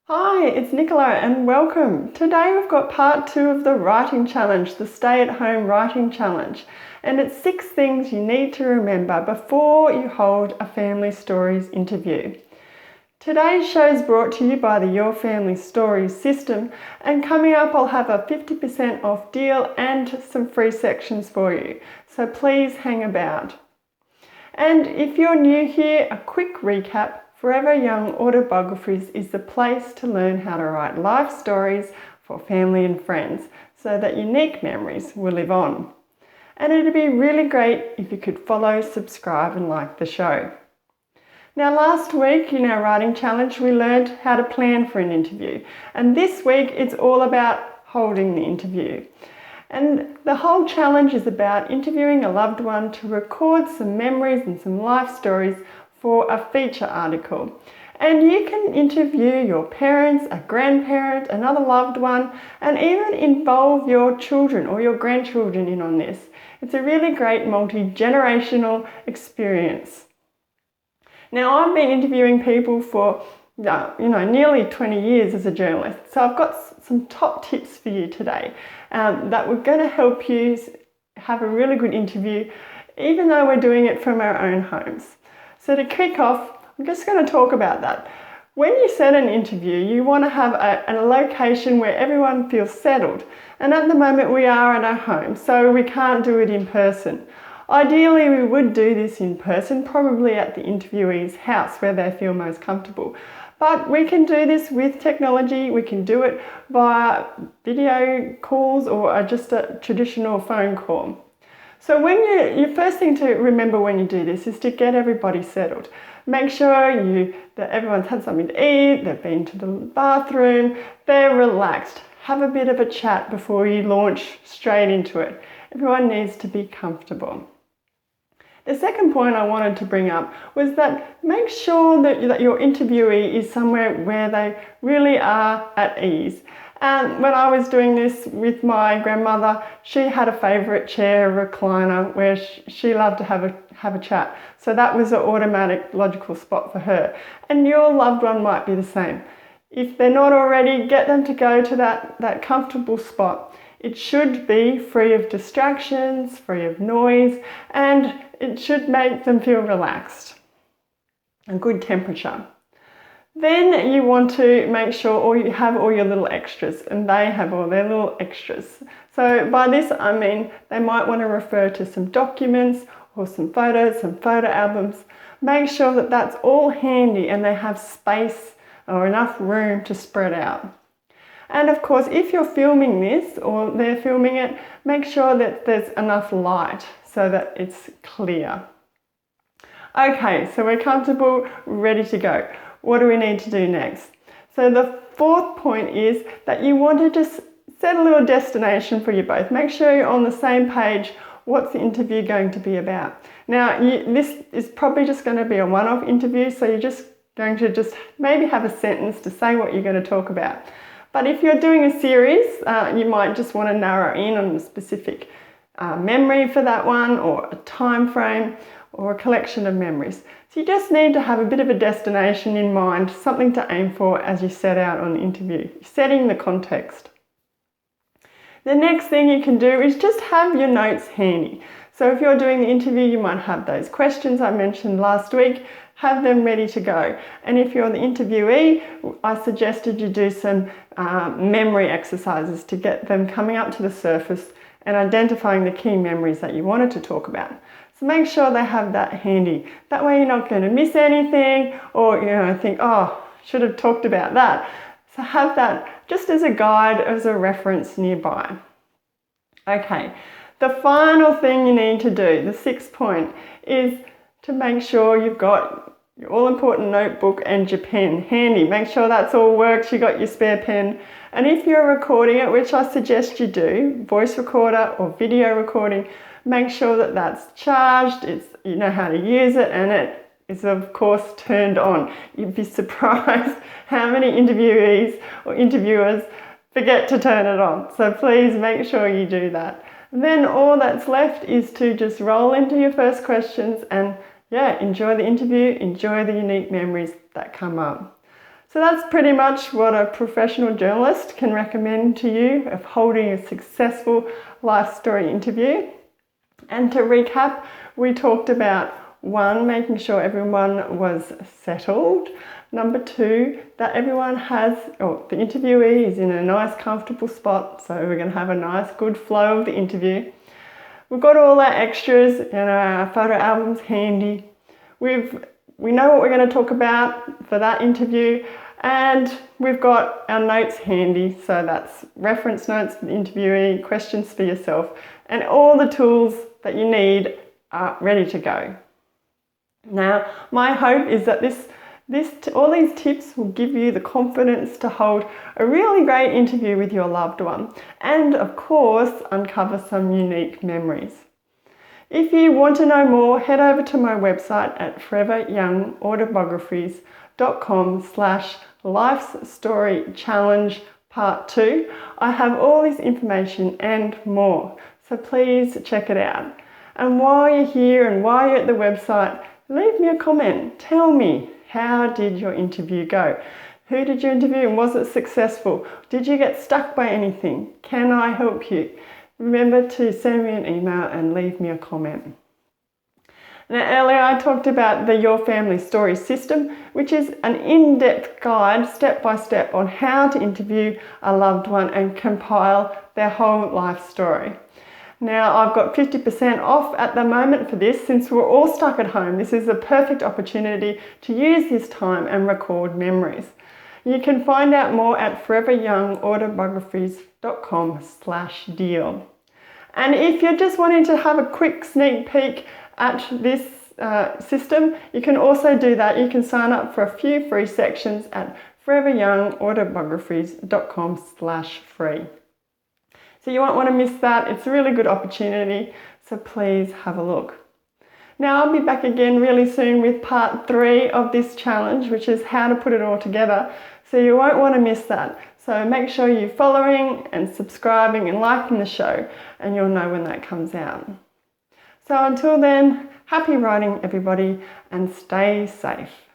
Hi, it's Nicola and welcome. Today we've got part 2 of the writing challenge, the stay-at-home writing challenge. And it's 6 things you need to remember before you hold a family stories interview. Today's show is brought to you by the Your Family Stories system, and coming up I'll have a 50% off deal and some free sections for you. So please hang about. And if you're new here, a quick recap. Forever Young Autobiographies is the place to learn how to write life stories for family and friends so that unique memories will live on. And it'd be really great if you could follow, subscribe and like the show. Now last week in our writing challenge we learned how to plan for an interview, and this week it's all about holding the interview. And the whole challenge is about interviewing a loved one to record some memories and some life stories for a feature article. And you can interview your parents, a grandparent, another loved one, and even involve your children or your grandchildren in on this. It's a really great multi-generational experience. Now I've been interviewing people for nearly 20 years as a journalist, so I've got some top tips for you today that we're going to help you have a really good interview even though we're doing it from our own homes. So to kick off, I'm just going to talk about that. When you set an interview, you want to have a location where everyone feels settled. And at the moment we are at our home, so we can't do it in person. Ideally, we would do this in person, probably at the interviewee's house where they feel most comfortable. But we can do this with technology. We can do it via video calls or just a traditional phone call. So your first thing to remember when you do this is to get everybody settled. Make sure that everyone's had something to eat, they've been to the bathroom, they're relaxed. Have a bit of a chat before you launch straight into it. Everyone needs to be comfortable. The second point I wanted to bring up was that make sure that your interviewee is somewhere where they really are at ease. And when I was doing this with my grandmother, she had a favourite chair, a recliner, where she loved to have a chat. So that was an automatic, logical spot for her. And your loved one might be the same. If they're not already, get them to go to that comfortable spot. It should be free of distractions, free of noise, and it should make them feel relaxed. A good temperature. Then you want to make sure you have all your little extras, and they have all their little extras. So by this I mean they might want to refer to some documents or some photos, some photo albums. Make sure that that's all handy and they have space or enough room to spread out. And of course, if you're filming this or they're filming it, make sure that there's enough light so that it's clear. Okay, so we're comfortable, ready to go. What do we need to do next? So the fourth point is that you want to just set a little destination for you both. Make sure you're on the same page. What's the interview going to be about? Now, this is probably just going to be a one-off interview, so you're just going to maybe have a sentence to say what you're going to talk about. But if you're doing a series, you might just want to narrow in on a specific memory for that one, or a time frame, or a collection of memories. So you just need to have a bit of a destination in mind, something to aim for as you set out on the interview, setting the context. The next thing you can do is just have your notes handy. So if you're doing the interview, you might have those questions I mentioned last week, have them ready to go. And if you're the interviewee, I suggested you do some memory exercises to get them coming up to the surface and identifying the key memories that you wanted to talk about. So make sure they have that handy. That way you're not going to miss anything or think, oh, should have talked about that. So have that just as a guide, as a reference nearby. Okay, the final thing you need to do, the sixth point, is to make sure you've got your all-important notebook and your pen handy. Make sure that's all works, you got your spare pen. And if you're recording it, which I suggest you do, voice recorder or video recording, make sure that that's charged, you know how to use it, and it is of course turned on. You'd be surprised how many interviewees or interviewers forget to turn it on. So please make sure you do that. And then all that's left is to just roll into your first questions and enjoy the interview, enjoy the unique memories that come up. So that's pretty much what a professional journalist can recommend to you of holding a successful life story interview. And to recap, we talked about 1, making sure everyone was settled. Number 2, that everyone has, or the interviewee is in a nice comfortable spot, so we're going to have a nice good flow of the interview. We've got all our extras and our photo albums handy. We know what we're going to talk about for that interview, and we've got our notes handy, so that's reference notes for the interviewee, questions for yourself, and all the tools that you need are ready to go. Now, my hope is that all these tips will give you the confidence to hold a really great interview with your loved one and, of course, uncover some unique memories. If you want to know more, head over to my website at foreveryoungautobiographies.com/life's story challenge part 2. I have all this information and more, so please check it out. And while you're here and while you're at the website, leave me a comment. Tell me, how did your interview go? Who did you interview and was it successful? Did you get stuck by anything? Can I help you? Remember to send me an email and leave me a comment. Now, earlier I talked about the Your Family Story system, which is an in-depth guide, step by step, on how to interview a loved one and compile their whole life story. Now, I've got 50% off at the moment for this since we're all stuck at home. This is a perfect opportunity to use this time and record memories. You can find out more at foreveryoungautobiographies.com/deal. And if you're just wanting to have a quick sneak peek at this system, you can also do that. You can sign up for a few free sections at foreveryoungautobiographies.com/free. So you won't want to miss that. It's a really good opportunity, so please have a look. Now, I'll be back again really soon with part 3 of this challenge, which is how to put it all together. So you won't want to miss that. So make sure you're following and subscribing and liking the show, and you'll know when that comes out. So until then, happy writing everybody, and stay safe.